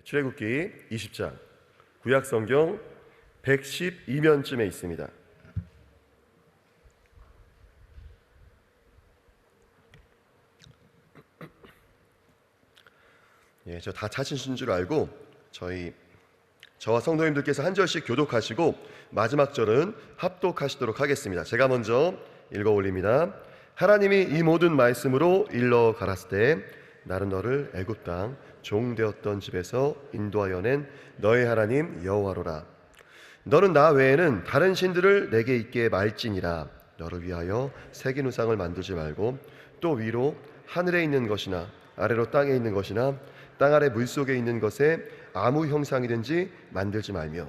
출애굽기 20장 구약성경 112면쯤에 있습니다. 저 다 찾으신 줄 알고 저와 성도님들께서 한 절씩 교독하시고 마지막 절은 합독하시도록 하겠습니다. 제가 먼저 읽어 올립니다. 하나님이 이 모든 말씀으로 일러 가라스 때 나는 너를 애굽 땅 종되었던 집에서 인도하여 낸 너의 하나님 여호와로라. 너는 나 외에는 다른 신들을 내게 있게 말지니라. 너를 위하여 새긴 우상을 만들지 말고 또 위로 하늘에 있는 것이나 아래로 땅에 있는 것이나 땅 아래 물속에 있는 것에 아무 형상이든지 만들지 말며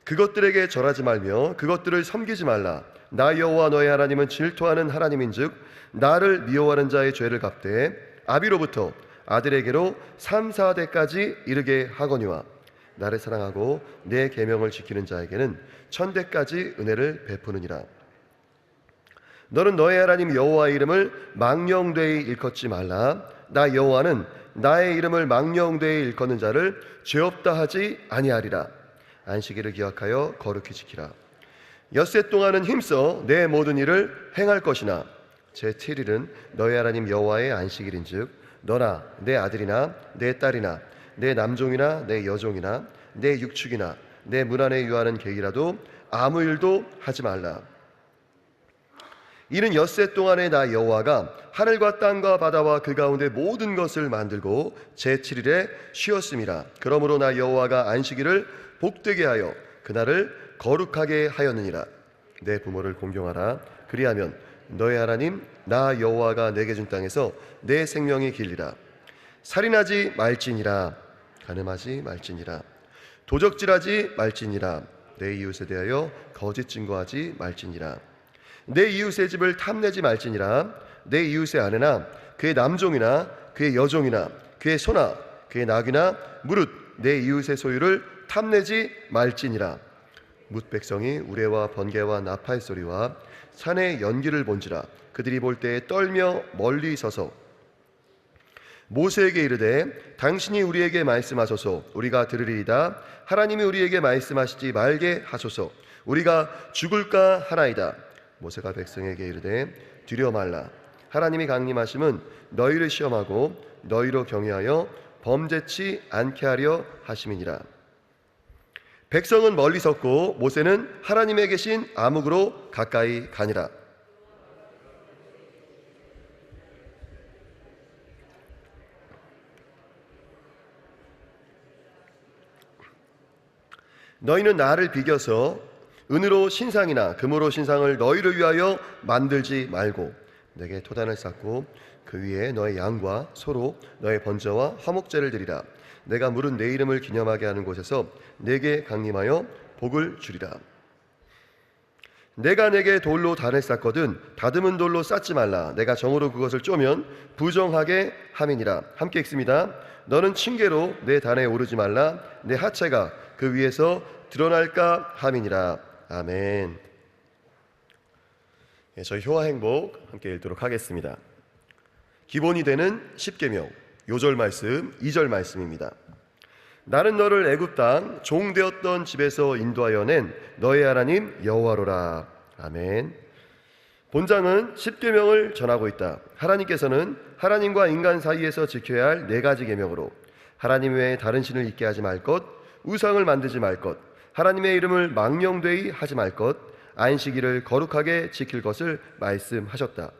그것들에게 절하지 말며 그것들을 섬기지 말라. 나 여호와 너의 하나님은 질투하는 하나님인즉 나를 미워하는 자의 죄를 갚되 아비로부터 아들에게로 3, 4대까지 이르게 하거니와 나를 사랑하고 내 계명을 지키는 자에게는 1000대까지 은혜를 베푸느니라. 너는 너의 하나님 여호와의 이름을 망령되이 일컫지 말라. 나 여호와는 나의 이름을 망령되이 일컫는 자를 죄없다 하지 아니하리라. 안식일을 기억하여 거룩히 지키라. 엿새 동안은 힘써 내 모든 일을 행할 것이나 제7일은 너의 하나님 여호와의 안식일인즉 너나 내 아들이나 내 딸이나 내 남종이나 내 여종이나 내 육축이나 내 문 안에 유하는 객이라도 아무 일도 하지 말라. 이는 엿새 동안에 나 여호와가 하늘과 땅과 바다와 그 가운데 모든 것을 만들고 제7일에 쉬었음이라. 그러므로 나 여호와가 안식일을 복되게 하여 그날을 거룩하게 하였느니라. 내 부모를 공경하라. 그리하면 너의 하나님 나 여호와가 내게 준 땅에서 내 생명이 길리라. 살인하지 말지니라. 간음하지 말지니라. 도적질하지 말지니라. 내 이웃에 대하여 거짓 증거하지 말지니라. 내 이웃의 집을 탐내지 말지니라. 내 이웃의 아내나 그의 남종이나 그의 여종이나 그의 소나 그의 낙이나 무릇 내 이웃의 소유를 탐내지 말지니라. 뭇 백성이 우레와 번개와 나팔 소리와 산의 연기를 본지라. 그들이 볼 때에 떨며 멀리 서서 모세에게 이르되 당신이 우리에게 말씀하소서. 우리가 들으리이다. 하나님이 우리에게 말씀하시지 말게 하소서. 우리가 죽을까 하나이다. 모세가 백성에게 이르되 두려워 말라. 하나님이 강림하심은 너희를 시험하고 너희로 경외하여 범죄치 않게 하려 하심이니라. 백성은 멀리 섰고 모세는 하나님의 계신 암흑으로 가까이 가니라. 너희는 나를 비겨서 은으로 신상이나 금으로 신상을 너희를 위하여 만들지 말고 내게 토단을 쌓고 그 위에 너의 양과 소로 너의 번제와 화목제를 드리라. 내가 물은 내 이름을 기념하게 하는 곳에서 내게 강림하여 복을 주리라. 내가 내게 돌로 단을 쌓거든 다듬은 돌로 쌓지 말라. 내가 정으로 그것을 쪼면 부정하게 함이니라. 함께 읽습니다. 너는 층계로 내 단에 오르지 말라. 내 하체가 그 위에서 드러날까 함이니라. 아멘. 저희 효화행복 함께 읽도록 하겠습니다. 기본이 되는 10계명 요절 말씀 2절 말씀입니다. 나는 너를 애굽 땅 종되었던 집에서 인도하여 낸 너의 하나님 여호와로라. 아멘. 본장은 10계명을 전하고 있다. 하나님께서는 하나님과 인간 사이에서 지켜야 할 4가지 계명으로 하나님 외에 다른 신을 있게 하지 말 것, 우상을 만들지 말 것, 하나님의 이름을 망령되이 하지 말 것, 안식일을 거룩하게 지킬 것을 말씀하셨다.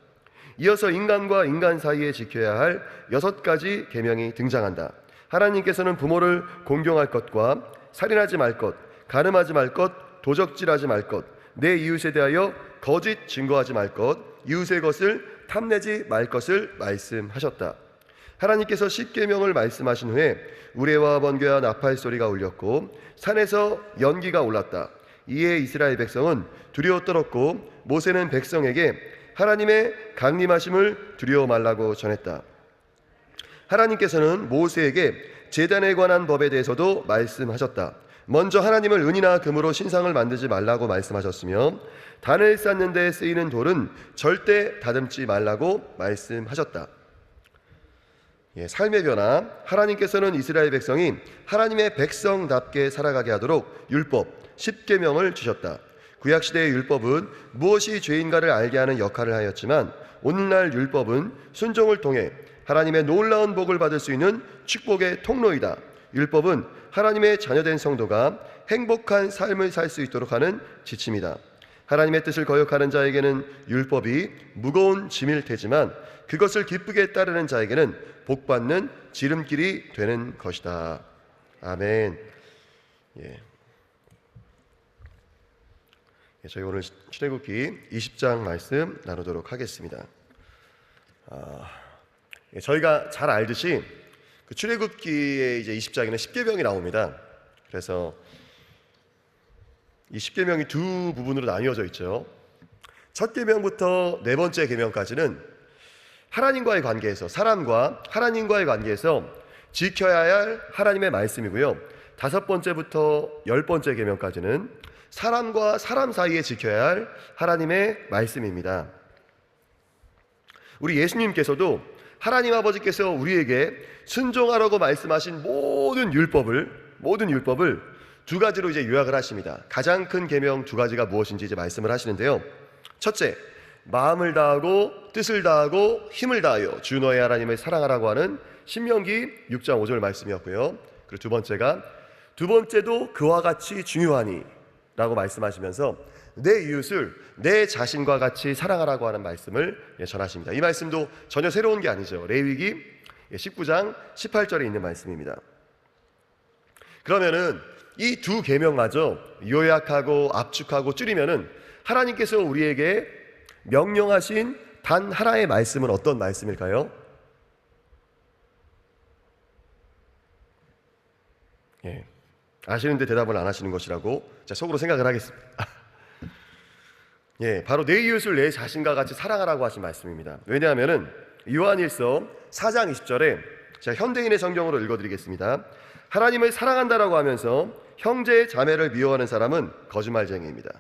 이어서 인간과 인간 사이에 지켜야 할 6가지 계명이 등장한다. 하나님께서는 부모를 공경할 것과 살인하지 말 것, 간음하지 말 것, 도적질하지 말 것, 내 이웃에 대하여 거짓 증거하지 말 것, 이웃의 것을 탐내지 말 것을 말씀하셨다. 하나님께서 10계명을 말씀하신 후에 우레와 번개와 나팔 소리가 울렸고 산에서 연기가 올랐다. 이에 이스라엘 백성은 두려워 떨었고 모세는 백성에게 하나님의 강림하심을 두려워 말라고 전했다. 하나님께서는 모세에게 제단에 관한 법에 대해서도 말씀하셨다. 먼저 하나님을 은이나 금으로 신상을 만들지 말라고 말씀하셨으며 단을 쌓는 데 쓰이는 돌은 절대 다듬지 말라고 말씀하셨다. 삶의 변화, 하나님께서는 이스라엘 백성이 하나님의 백성답게 살아가게 하도록 율법, 십계명을 주셨다. 구약시대의 율법은 무엇이 죄인가를 알게 하는 역할을 하였지만 오늘날 율법은 순종을 통해 하나님의 놀라운 복을 받을 수 있는 축복의 통로이다. 율법은 하나님의 자녀된 성도가 행복한 삶을 살 수 있도록 하는 지침이다. 하나님의 뜻을 거역하는 자에게는 율법이 무거운 짐일 테지만 그것을 기쁘게 따르는 자에게는 복받는 지름길이 되는 것이다. 아멘. 저희 오늘 출애굽기 20장 말씀 나누도록 하겠습니다. 저희가 잘 알듯이 그 출애굽기의 이제 20장에는 십계명이 나옵니다. 그래서 이 십계명이 두 부분으로 나뉘어져 있죠. 첫 계명부터 네 번째 계명까지는 하나님과의 관계에서, 사람과 하나님과의 관계에서 지켜야 할 하나님의 말씀이고요. 다섯 번째부터 열 번째 계명까지는 사람과 사람 사이에 지켜야 할 하나님의 말씀입니다. 우리 예수님께서도 하나님 아버지께서 우리에게 순종하라고 말씀하신 모든 율법을 두 가지로 이제 요약을 하십니다. 가장 큰 계명 두 가지가 무엇인지 이제 말씀을 하시는데요. 첫째, 마음을 다하고 뜻을 다하고 힘을 다하여 주 너의 하나님을 사랑하라고 하는 신명기 6장 5절 말씀이었고요. 그리고 두 번째도 그와 같이 중요하니 라고 말씀하시면서 내 이웃을 내 자신과 같이 사랑하라고 하는 말씀을 전하십니다. 이 말씀도 전혀 새로운 게 아니죠. 레위기 19장 18절에 있는 말씀입니다. 그러면은 이 두 계명마저 요약하고 압축하고 줄이면은 하나님께서 우리에게 명령하신 단 하나의 말씀은 어떤 말씀일까요? 아시는데 대답을 안 하시는 것이라고 속으로 생각을 하겠습니다. 바로 내 이웃을 내 자신과 같이 사랑하라고 하신 말씀입니다. 왜냐하면은 요한일서 4장 20절에 제가 현대인의 성경으로 읽어드리겠습니다. 하나님을 사랑한다라고 하면서 형제 자매를 미워하는 사람은 거짓말쟁이입니다.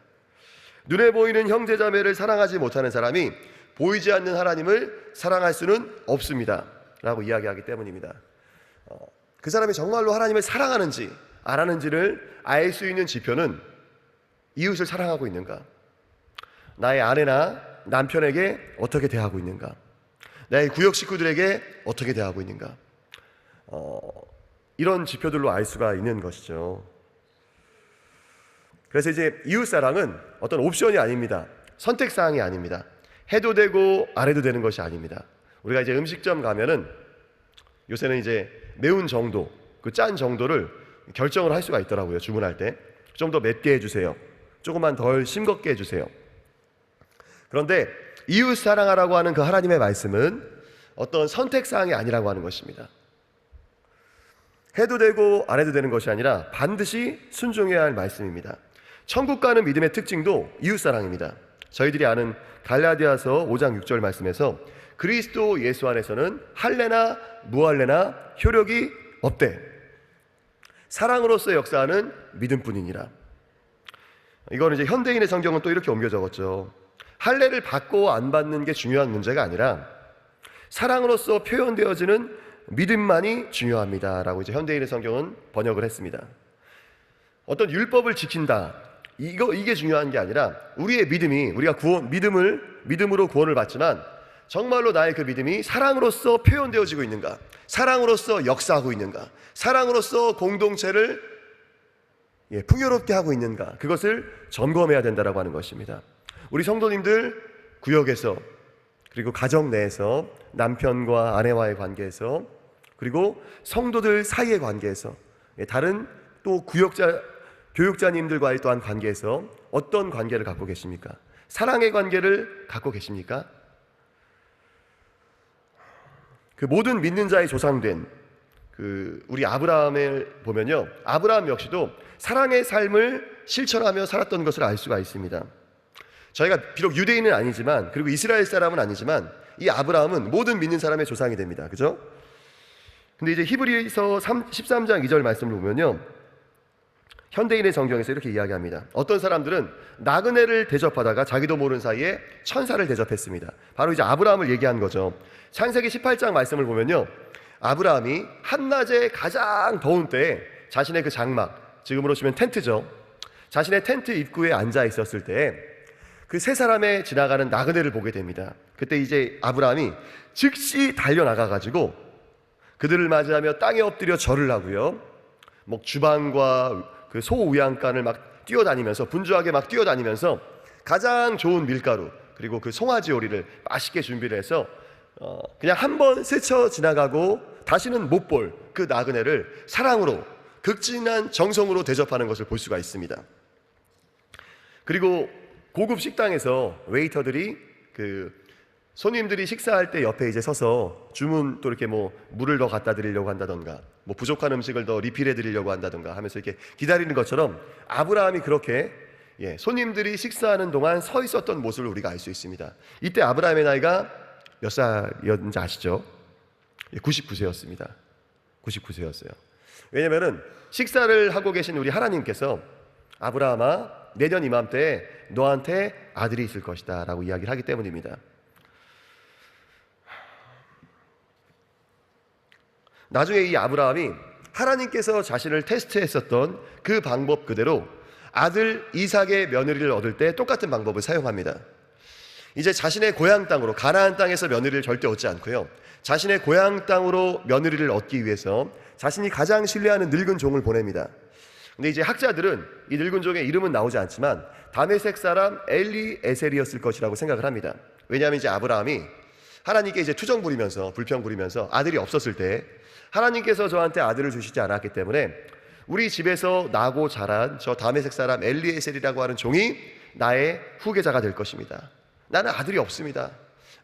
눈에 보이는 형제 자매를 사랑하지 못하는 사람이 보이지 않는 하나님을 사랑할 수는 없습니다 라고 이야기하기 때문입니다. 그 사람이 정말로 하나님을 사랑하는지 안 하는지를 알 수 있는 지표는 이웃을 사랑하고 있는가, 나의 아내나 남편에게 어떻게 대하고 있는가, 나의 구역 식구들에게 어떻게 대하고 있는가, 이런 지표들로 알 수가 있는 것이죠. 그래서 이제 이웃사랑은 어떤 옵션이 아닙니다. 선택사항이 아닙니다. 해도 되고 안 해도 되는 것이 아닙니다. 우리가 이제 음식점 가면은 요새는 이제 매운 정도, 그 짠 정도를 결정을 할 수가 있더라고요. 주문할 때 좀 더 맵게 해주세요, 조금만 덜 싱겁게 해주세요. 그런데 이웃 사랑하라고 하는 그 하나님의 말씀은 어떤 선택사항이 아니라고 하는 것입니다. 해도 되고 안 해도 되는 것이 아니라 반드시 순종해야 할 말씀입니다. 천국 가는 믿음의 특징도 이웃사랑입니다. 저희들이 아는 갈라디아서 5장 6절 말씀에서 그리스도 예수 안에서는 할례나 무할례나 효력이 없대. 사랑으로서 역사하는 믿음뿐이니라. 이거는 이제 현대인의 성경은 또 이렇게 옮겨 적었죠. 할례를 받고 안 받는 게 중요한 문제가 아니라 사랑으로서 표현되어지는 믿음만이 중요합니다 라고 이제 현대인의 성경은 번역을 했습니다. 어떤 율법을 지킨다, 이게 중요한 게 아니라 우리의 믿음이, 우리가 믿음으로 구원을 받지만 정말로 나의 그 믿음이 사랑으로서 표현되어지고 있는가, 사랑으로서 역사하고 있는가, 사랑으로서 공동체를 풍요롭게 하고 있는가, 그것을 점검해야 된다라고 하는 것입니다. 우리 성도님들 구역에서, 그리고 가정 내에서, 남편과 아내와의 관계에서, 그리고 성도들 사이의 관계에서, 다른 또 교육자님들과의 또한 관계에서 어떤 관계를 갖고 계십니까? 사랑의 관계를 갖고 계십니까? 그 모든 믿는 자의 조상된 우리 아브라함을 보면요, 아브라함 역시도 사랑의 삶을 실천하며 살았던 것을 알 수가 있습니다. 저희가 비록 유대인은 아니지만, 그리고 이스라엘 사람은 아니지만, 이 아브라함은 모든 믿는 사람의 조상이 됩니다. 그죠? 근데 이제 히브리서 13장 2절 말씀을 보면요, 현대인의 성경에서 이렇게 이야기합니다. 어떤 사람들은 나그네를 대접하다가 자기도 모르는 사이에 천사를 대접했습니다. 바로 이제 아브라함을 얘기한 거죠. 창세기 18장 말씀을 보면요, 아브라함이 한낮에 가장 더운 때에 자신의 그 장막, 지금으로 치면 텐트죠, 자신의 텐트 입구에 앉아 있었을 때 그 세 사람의 지나가는 나그네를 보게 됩니다. 그때 이제 아브라함이 즉시 달려나가 가지고 그들을 맞이하며 땅에 엎드려 절을 하고요, 뭐 주방과 그 소우양간을 막 뛰어다니면서, 분주하게 막 뛰어다니면서 가장 좋은 밀가루 그리고 그 송아지 요리를 맛있게 준비를 해서 그냥 한 번 스쳐 지나가고 다시는 못 볼 그 나그네를 사랑으로, 극진한 정성으로 대접하는 것을 볼 수가 있습니다. 그리고 고급 식당에서 웨이터들이 그 손님들이 식사할 때 옆에 이제 서서 주문, 또 이렇게 뭐 물을 더 갖다 드리려고 한다던가, 뭐 부족한 음식을 더 리필해 드리려고 한다던가 하면서 이렇게 기다리는 것처럼 아브라함이 그렇게 손님들이 식사하는 동안 서 있었던 모습을 우리가 알 수 있습니다. 이때 아브라함의 나이가 몇 살이었는지 아시죠? 99세였습니다. 99세였어요. 왜냐면은 식사를 하고 계신 우리 하나님께서 아브라함아, 내년 이맘때에 너한테 아들이 있을 것이다 라고 이야기를 하기 때문입니다. 나중에 이 아브라함이 하나님께서 자신을 테스트했었던 그 방법 그대로 아들 이삭의 며느리를 얻을 때 똑같은 방법을 사용합니다. 이제 자신의 고향 땅으로, 가나안 땅에서 며느리를 절대 얻지 않고요, 자신의 고향 땅으로 며느리를 얻기 위해서 자신이 가장 신뢰하는 늙은 종을 보냅니다. 근데 이제 학자들은 이 늙은 종의 이름은 나오지 않지만 다메섹 사람 엘리에셀이었을 것이라고 생각을 합니다. 왜냐하면 이제 아브라함이 하나님께 이제 투정 부리면서, 불평 부리면서 아들이 없었을 때 하나님께서 저한테 아들을 주시지 않았기 때문에 우리 집에서 나고 자란 저 다메섹 사람 엘리에셀이라고 하는 종이 나의 후계자가 될 것입니다. 나는 아들이 없습니다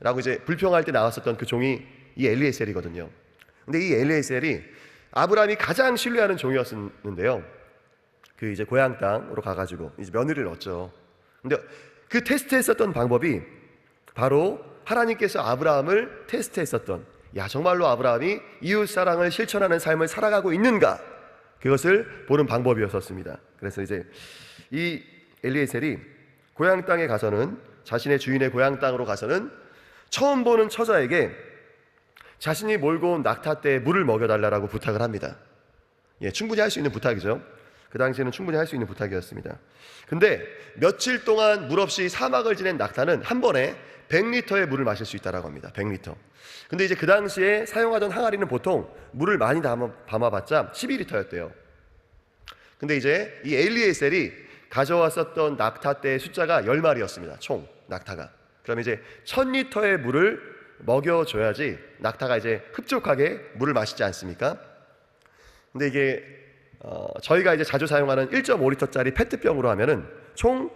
라고 이제 불평할 때 나왔었던 그 종이 이 엘리에셀이거든요. 근데 이 엘리에셀이 아브라함이 가장 신뢰하는 종이었는데요, 그 이제 고향 땅으로 가가지고 이제 며느리를 얻죠. 근데 그 테스트했었던 방법이 바로 하나님께서 아브라함을 테스트했었던, 야 정말로 아브라함이 이웃 사랑을 실천하는 삶을 살아가고 있는가, 그것을 보는 방법이었었습니다. 그래서 이제 이 엘리에셀이 고향 땅에 가서는, 자신의 주인의 고향 땅으로 가서는 처음 보는 처자에게 자신이 몰고 온 낙타떼에 물을 먹여달라고 부탁을 합니다. 충분히 할 수 있는 부탁이죠. 그 당시에는 충분히 할 수 있는 부탁이었습니다. 근데 며칠 동안 물 없이 사막을 지낸 낙타는 한 번에 100리터의 물을 마실 수 있다고 합니다. 100리터. 근데 이제 그 당시에 사용하던 항아리는 보통 물을 많이 담아봤자 12리터였대요. 근데 이제 이 엘리에셀이 가져왔었던 낙타떼의 숫자가 10마리였습니다. 총 낙타가. 그러면 이제 1000리터의 물을 먹여줘야지 낙타가 이제 흡족하게 물을 마시지 않습니까? 근데 이게 저희가 이제 자주 사용하는 1.5리터짜리 페트병으로 하면은 총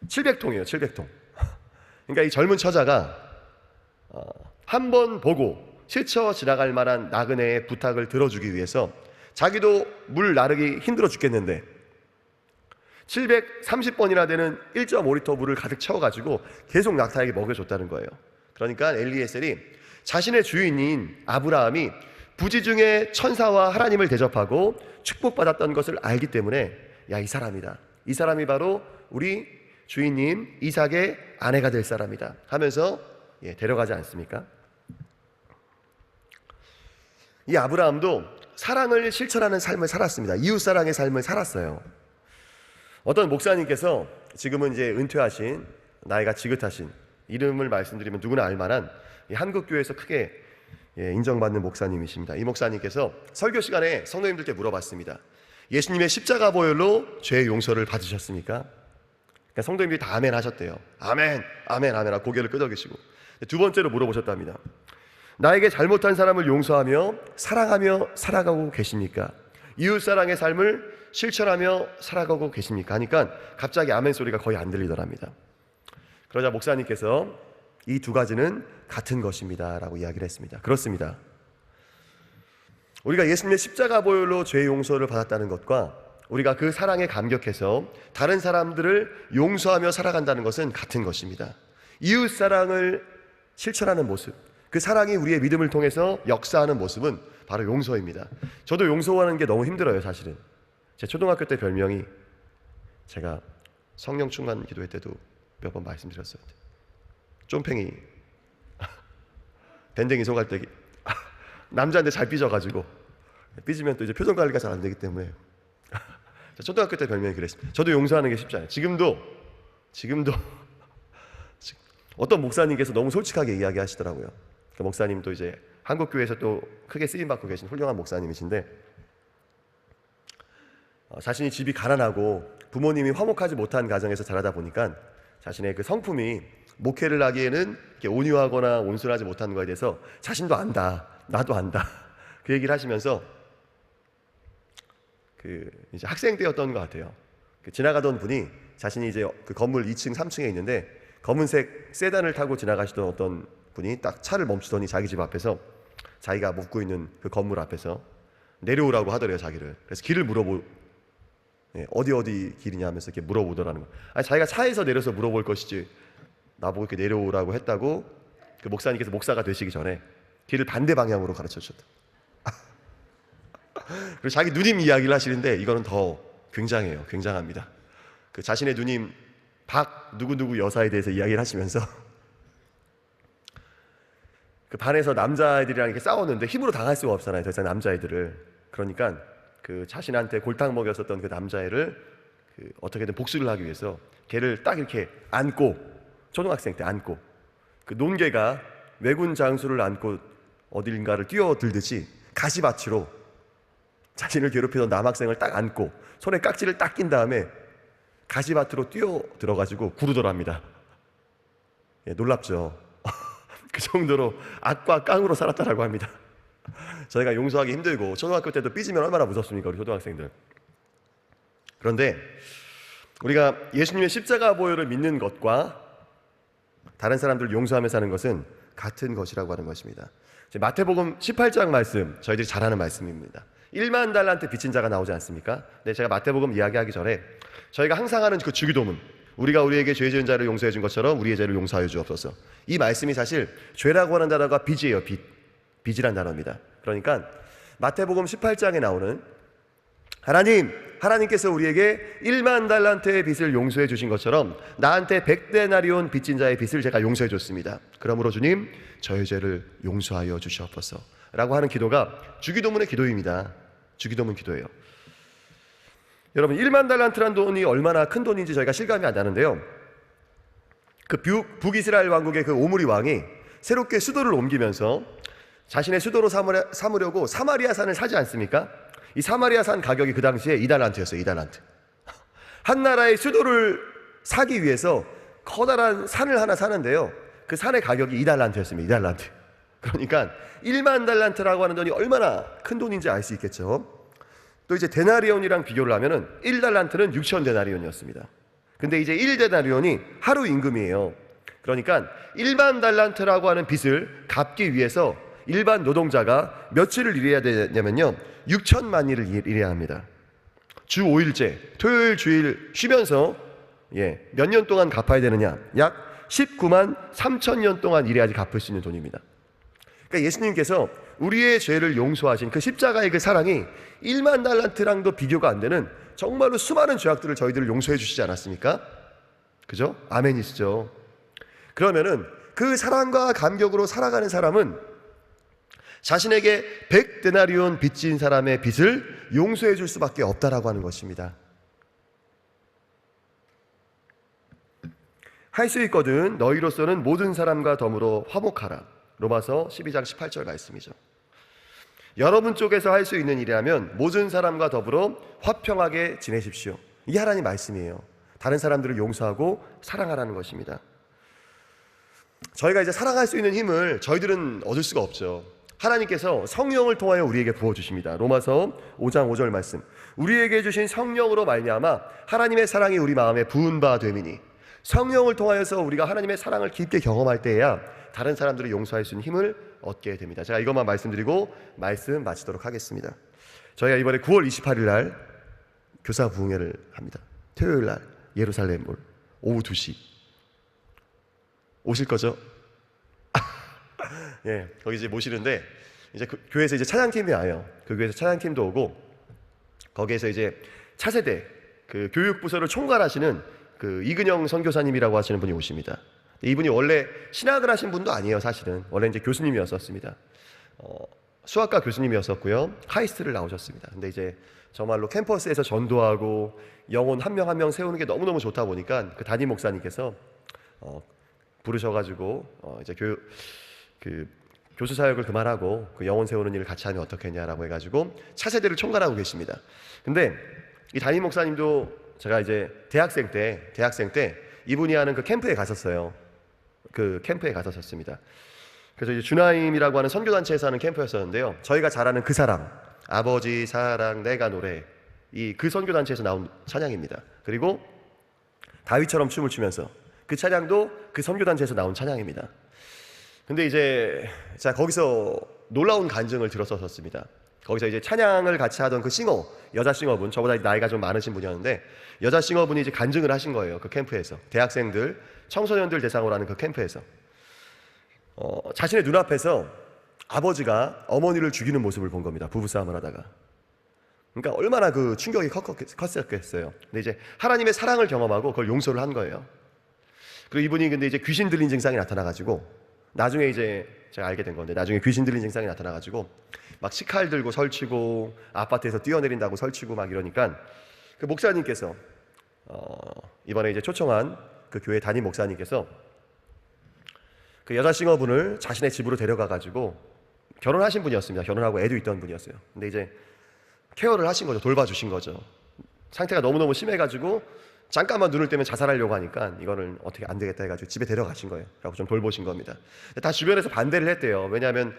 700통이에요. 700통. 그러니까 이 젊은 처자가 한 번 보고 스쳐 지나갈 만한 나그네의 부탁을 들어주기 위해서 자기도 물 나르기 힘들어 죽겠는데 730번이나 되는 1.5리터 물을 가득 채워가지고 계속 낙타에게 먹여줬다는 거예요. 그러니까 엘리에셀이 자신의 주인인 아브라함이 부지 중에 천사와 하나님을 대접하고 축복받았던 것을 알기 때문에, 야 이 사람이다, 이 사람이 바로 우리 주인님 이삭의 아내가 될 사람이다 하면서 데려가지 않습니까? 이 아브라함도 사랑을 실천하는 삶을 살았습니다. 이웃사랑의 삶을 살았어요. 어떤 목사님께서, 지금은 이제 은퇴하신, 나이가 지긋하신, 이름을 말씀드리면 누구나 알만한 한국교회에서 크게 인정받는 목사님이십니다. 이 목사님께서 설교 시간에 성도님들께 물어봤습니다. 예수님의 십자가 보혈로 죄의 용서를 받으셨습니까? 그러니까 성도님들이 다 아멘 하셨대요. 아멘, 아멘, 아멘 하고 고개를 끄덕이시고, 두 번째로 물어보셨답니다. 나에게 잘못한 사람을 용서하며 사랑하며 살아가고 계십니까? 이웃사랑의 삶을 실천하며 살아가고 계십니까? 하니까 갑자기 아멘 소리가 거의 안 들리더랍니다. 그러자 목사님께서 이 두 가지는 같은 것입니다 라고 이야기를 했습니다. 그렇습니다. 우리가 예수님의 십자가 보혈로 죄 용서를 받았다는 것과 우리가 그 사랑에 감격해서 다른 사람들을 용서하며 살아간다는 것은 같은 것입니다. 이웃사랑을 실천하는 모습, 그 사랑이 우리의 믿음을 통해서 역사하는 모습은 바로 용서입니다. 저도 용서하는 게 너무 힘들어요. 사실은 제 초등학교 때 별명이, 제가 성령 충만 기도회 때도 몇 번 말씀드렸어요. 쫌팽이, 밴댕이 소갈대기. 남자인데 잘 삐져가지고 삐지면 또 이제 표정 관리가 잘 안 되기 때문에 초등학교 때 별명이 그랬습니다. 저도 용서하는 게 쉽지 않아요. 지금도 어떤 목사님께서 너무 솔직하게 이야기하시더라고요. 그 목사님도 이제 한국 교회에서 또 크게 쓰임 받고 계신 훌륭한 목사님이신데 자신이 집이 가난하고 부모님이 화목하지 못한 가정에서 자라다 보니까 자신의 그 성품이 목회를 하기에는 이렇게 온유하거나 온순하지 못한 거에 대해서 자신도 안다, 나도 안다 그 얘기를 하시면서 그 이제 학생 때였던 것 같아요. 지나가던 분이 자신이 이제 그 건물 2층, 3층에 있는데 검은색 세단을 타고 지나가시던 어떤 분이 딱 차를 멈추더니 자기 집 앞에서 자기가 묵고 있는 그 건물 앞에서 내려오라고 하더래요, 자기를. 그래서 길을 어디 길이냐 하면서 이렇게 물어보더라는 거. 아니, 자기가 차에서 내려서 물어볼 것이지 나보고 이렇게 내려오라고 했다고 그 목사님께서 목사가 되시기 전에 길을 반대 방향으로 가르쳐 주셨다. 그리고 자기 누님 이야기를 하시는데 이거는 더 굉장해요. 굉장합니다. 그 자신의 누님 박 누구누구 여사에 대해서 이야기를 하시면서 그 반에서 남자애들이랑 이렇게 싸웠는데 힘으로 당할 수가 없잖아요. 더 이상 남자애들을. 그러니까 그 자신한테 골탕 먹였었던 그 남자애를 그 어떻게든 복수를 하기 위해서 걔를 딱 이렇게 안고, 초등학생 때 안고, 그 논개가 왜군 장수를 안고 어딜가를 뛰어들듯이 가시밭으로 자신을 괴롭히던 남학생을 딱 안고 손에 깍지를 딱 낀 다음에 가시밭으로 뛰어 들어가지고 구르더랍니다. 예, 놀랍죠. 그 정도로 악과 깡으로 살았다라고 합니다. 저희가 용서하기 힘들고 초등학교 때도 삐지면 얼마나 무섭습니까, 우리 초등학생들. 그런데 우리가 예수님의 십자가 보혈을 믿는 것과 다른 사람들을 용서하며 사는 것은 같은 것이라고 하는 것입니다. 마태복음 18장 말씀, 저희들이 잘 아는 말씀입니다. 1만 달란트 빚진 자가 나오지 않습니까? 네, 제가 마태복음 이야기하기 전에 저희가 항상 하는 그 주기도문, 우리가 우리에게 죄 지은 자를 용서해 준 것처럼 우리의 죄를 용서하여 주옵소서. 이 말씀이 사실 죄라고 하는 단어가 빚이에요. 빚이란 단어입니다. 그러니까 마태복음 18장에 나오는 하나님께서 우리에게 1만 달란트의 빚을 용서해 주신 것처럼 나한테 100데나리온 빚진 자의 빚을 제가 용서해 줬습니다. 그러므로 주님, 저의 죄를 용서하여 주시옵소서 라고 하는 기도가 주기도문의 기도입니다. 주기도문 기도예요. 여러분, 1만 달란트란 돈이 얼마나 큰 돈인지 저희가 실감이 안 나는데요, 그 북이스라엘 왕국의 그 오므리 왕이 새롭게 수도를 옮기면서 자신의 수도로 삼으려고 사마리아 산을 사지 않습니까? 이 사마리아 산 가격이 그 당시에 2달란트였어요. 2달란트. 한 나라의 수도를 사기 위해서 커다란 산을 하나 사는데요, 그 산의 가격이 2달란트였습니다. 2달란트. 그러니까 1만 달란트라고 하는 돈이 얼마나 큰 돈인지 알 수 있겠죠. 또 이제 데나리온이랑 비교를 하면은 1달란트는 6천 데나리온이었습니다. 근데 이제 1데나리온이 하루 임금이에요. 그러니까 1만 달란트라고 하는 빚을 갚기 위해서 일반 노동자가 며칠을 일해야 되냐면요, 6천만 일을 일해야 합니다. 주 5일째, 토요일 주일 쉬면서 몇 년 동안 갚아야 되느냐? 약 19만 3천 년 동안 일해야지 갚을 수 있는 돈입니다. 그러니까 예수님께서 우리의 죄를 용서하신 그 십자가의 그 사랑이 1만 달란트랑도 비교가 안 되는 정말로 수많은 죄악들을 저희들을 용서해 주시지 않았습니까? 그죠? 아멘이시죠? 그러면은 그 사랑과 감격으로 살아가는 사람은 자신에게 100데나리온 빚진 사람의 빚을 용서해 줄 수밖에 없다라고 하는 것입니다. 할 수 있거든 너희로서는 모든 사람과 더불어 화목하라. 로마서 12장 18절 말씀이죠. 여러분 쪽에서 할 수 있는 일이라면 모든 사람과 더불어 화평하게 지내십시오. 이게 하나님 말씀이에요. 다른 사람들을 용서하고 사랑하라는 것입니다. 저희가 이제 사랑할 수 있는 힘을 저희들은 얻을 수가 없죠. 하나님께서 성령을 통하여 우리에게 부어주십니다. 로마서 5장 5절 말씀, 우리에게 주신 성령으로 말미암아 하나님의 사랑이 우리 마음에 부은 바 됨이니, 성령을 통하여서 우리가 하나님의 사랑을 깊게 경험할 때에야 다른 사람들을 용서할 수 있는 힘을 얻게 됩니다. 제가 이것만 말씀드리고 말씀 마치도록 하겠습니다. 저희가 이번에 9월 28일 날 교사 부흥회를 합니다. 토요일 날 예루살렘몰 오후 2시 오실 거죠? 예, 거기 이제 모시는데 이제 그 교회에서 이제 찬양팀이 와요. 그 교회에서 찬양팀도 오고, 거기에서 이제 차세대 그 교육부서를 총괄하시는 그 이근영 선교사님이라고 하시는 분이 오십니다. 이분이 원래 신학을 하신 분도 아니에요. 사실은 원래 이제 교수님이었었습니다. 수학과 교수님이었었고요. 카이스트를 나오셨습니다. 근데 이제 정말로 캠퍼스에서 전도하고 영혼 한 명 한 명 세우는 게 너무너무 좋다 보니까 그 담임 목사님께서 부르셔가지고 이제 교수 사역을 그만하고 그 영혼 세우는 일을 같이 하면 어떻겠냐라고 해가지고 차세대를 총괄하고 계십니다. 근데 이 담임 목사님도 제가 이제 대학생 때 이분이 하는 그 캠프에 갔었어요. 그 캠프에 갔었습니다. 그래서 이제 주나임이라고 하는 선교단체에서 하는 캠프였었는데요. 저희가 잘 아는 그 사랑, 아버지 사랑 내가 노래, 이 그 선교단체에서 나온 찬양입니다. 그리고 다윗처럼 춤을 추면서 그 찬양도 그 선교단체에서 나온 찬양입니다. 근데 이제 자 거기서 놀라운 간증을 들었었습니다. 거기서 이제 찬양을 같이 하던 그 여자 싱어분, 저보다 나이가 좀 많으신 분이었는데 여자 싱어분이 이제 간증을 하신 거예요. 그 캠프에서 대학생들, 청소년들 대상으로 하는 그 캠프에서 자신의 눈앞에서 아버지가 어머니를 죽이는 모습을 본 겁니다. 부부싸움을 하다가. 그러니까 얼마나 그 충격이 컸었겠어요. 근데 이제 하나님의 사랑을 경험하고 그걸 용서를 한 거예요. 그리고 이분이 근데 이제 귀신 들린 증상이 나타나가지고 나중에 이제 제가 알게 된 건데 나중에 귀신 들린 증상이 나타나가지고 막 식칼 들고 설치고 아파트에서 뛰어내린다고 설치고 막 이러니까 그 목사님께서 이번에 이제 초청한 그 교회 담임 목사님께서 그 여자 싱어분을 자신의 집으로 데려가가지고 결혼하신 분이었습니다. 결혼하고 애도 있던 분이었어요. 근데 이제 케어를 하신 거죠. 돌봐주신 거죠. 상태가 너무너무 심해가지고 잠깐만 눈을 떼면 자살하려고 하니까 이거는 어떻게 안 되겠다 해가지고 집에 데려가신 거예요. 라고 좀 돌보신 겁니다. 다 주변에서 반대를 했대요. 왜냐하면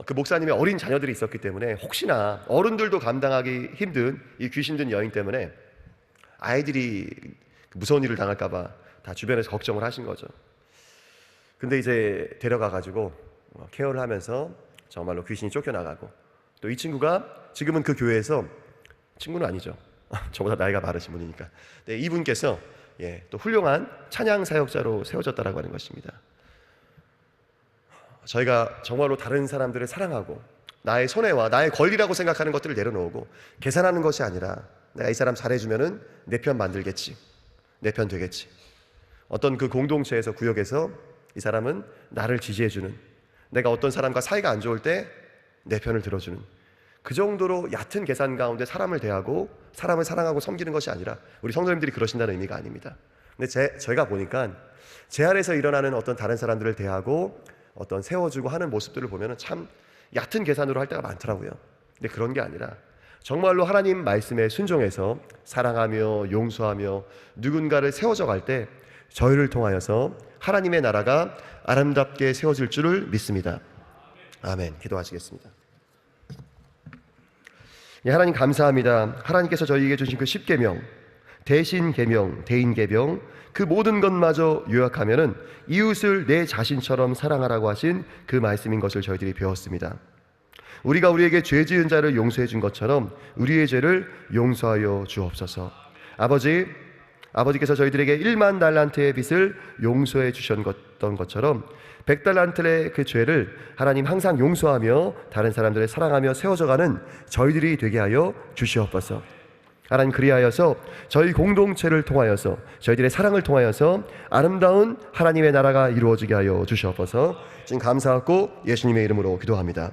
그 목사님의 어린 자녀들이 있었기 때문에 혹시나 어른들도 감당하기 힘든 이 귀신 든 여인 때문에 아이들이 무서운 일을 당할까봐 다 주변에서 걱정을 하신 거죠. 근데 이제 데려가가지고 케어를 하면서 정말로 귀신이 쫓겨나가고 또 이 친구가 지금은 그 교회에서 친구는 아니죠. 저보다 나이가 많으신 분이니까. 네, 이분께서 또 훌륭한 찬양 사역자로 세워졌다라고 하는 것입니다. 저희가 정말로 다른 사람들을 사랑하고 나의 손해와 나의 권리라고 생각하는 것들을 내려놓고 계산하는 것이 아니라 내가 이 사람 잘해주면은 내 편 만들겠지, 내 편 되겠지. 어떤 그 공동체에서 구역에서 이 사람은 나를 지지해주는, 내가 어떤 사람과 사이가 안 좋을 때 내 편을 들어주는, 그 정도로 얕은 계산 가운데 사람을 대하고 사람을 사랑하고 섬기는 것이 아니라 우리 성도님들이 그러신다는 의미가 아닙니다. 근데 제가 보니까 제 안에서 일어나는 어떤 다른 사람들을 대하고 어떤 세워주고 하는 모습들을 보면 참 얕은 계산으로 할 때가 많더라고요. 근데 그런 게 아니라 정말로 하나님 말씀에 순종해서 사랑하며 용서하며 누군가를 세워져 갈 때 저희를 통하여서 하나님의 나라가 아름답게 세워질 줄을 믿습니다. 아멘. 기도하시겠습니다. 하나님 감사합니다. 하나님께서 저희에게 주신 그 십계명, 대신 계명, 대인 계명, 그 모든 것마저 요약하면은 이웃을 내 자신처럼 사랑하라고 하신 그 말씀인 것을 저희들이 배웠습니다. 우리가 우리에게 죄 지은 자를 용서해 준 것처럼 우리의 죄를 용서하여 주옵소서. 아버지께서 저희들에게 1만 달란트의 빚을 용서해 주셨던 것처럼 100달란트의 그 죄를 하나님 항상 용서하며 다른 사람들을 사랑하며 세워져가는 저희들이 되게 하여 주시옵소서. 하나님 그리하여서 저희 공동체를 통하여서 저희들의 사랑을 통하여서 아름다운 하나님의 나라가 이루어지게 하여 주시옵소서. 지금 감사하고 예수님의 이름으로 기도합니다.